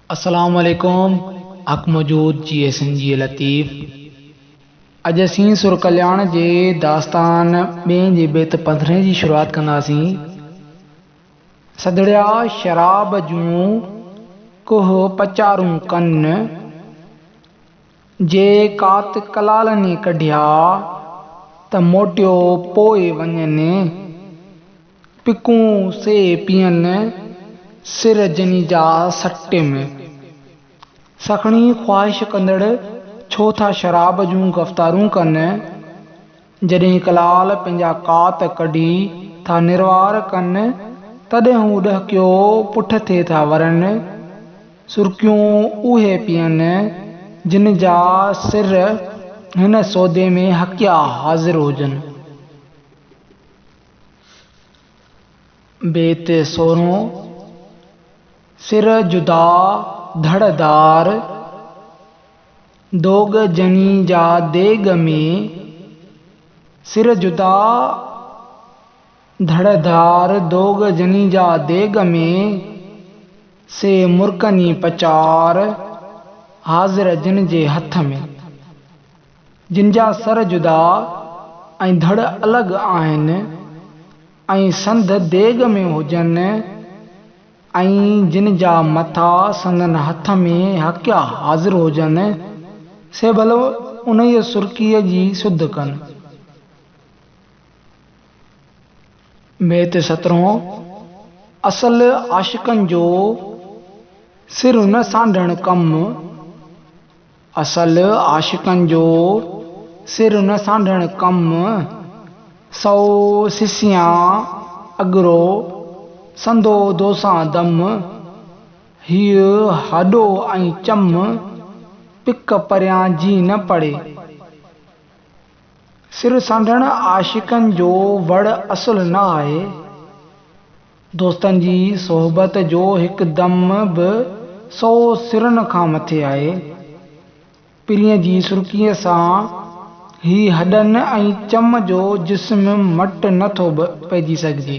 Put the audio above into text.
अस्सलाम वालेकुम। हक़ मौजूद जी एसन जी लतीफ़। अॼु असीं सुर कल्याण जे दास्तान ॿिएं जे बेत 15 जी शुरूआत कंदासीं। सदड़िया शराब जूं कुह पचारूं कन, जे कात कलाल ने कढिया त मोटियो पोइ वञनि, पिकूं से पियनि सिर जनी जा सटे में। सखणी ख़्वाहिश कंदड़ छो था शराब जूं गफ़्तारूं कनि, जॾहिं कलाल पंहिंजा कात कढी था निर्वार कनि, तॾहिं हू ॾहकियो पुठिते था वरनि। सुर्कियूं उहे पियनि जिन जा सिर हिन सौदे में हक़िया हाज़िर हुजनि। बेत 16। सिर जुदा धड़दार, दोग जनी जा देग में। सिर जुदा धड़दार, दोग जनी जा देग में, से मुर्कनी पचार हाज़िर जिन जे हथ में। जिन जा सर जुदा ऐं धड़ अलॻि आहिनि ऐं संद देग में हुजनि, ऐं जिन जा मथा संदन हथ में हक़िया हाज़िर हुजनि, से भले उन सुर्कीअ जी सुध कनि। बेत 17। असल आशिकनि जो सिर न सांढण कम। असल आशिकनि जो सिर न सांढण कम, सौ सिसियां अगरो संदो दोसां दम। हीउ हॾो ऐं चम, पिक परियां जी न पड़े। सिर सांढण आशिकनि जो वड़ असुल न आहे। दोस्तनि जी सोहबत जो हिकु दम बि 100 सिरनि खां मथे आहे। पिरीअ जी सुर्कीअ सां ही हॾनि ऐं चम जो जिस्म मट नथो पइजी सघिजे।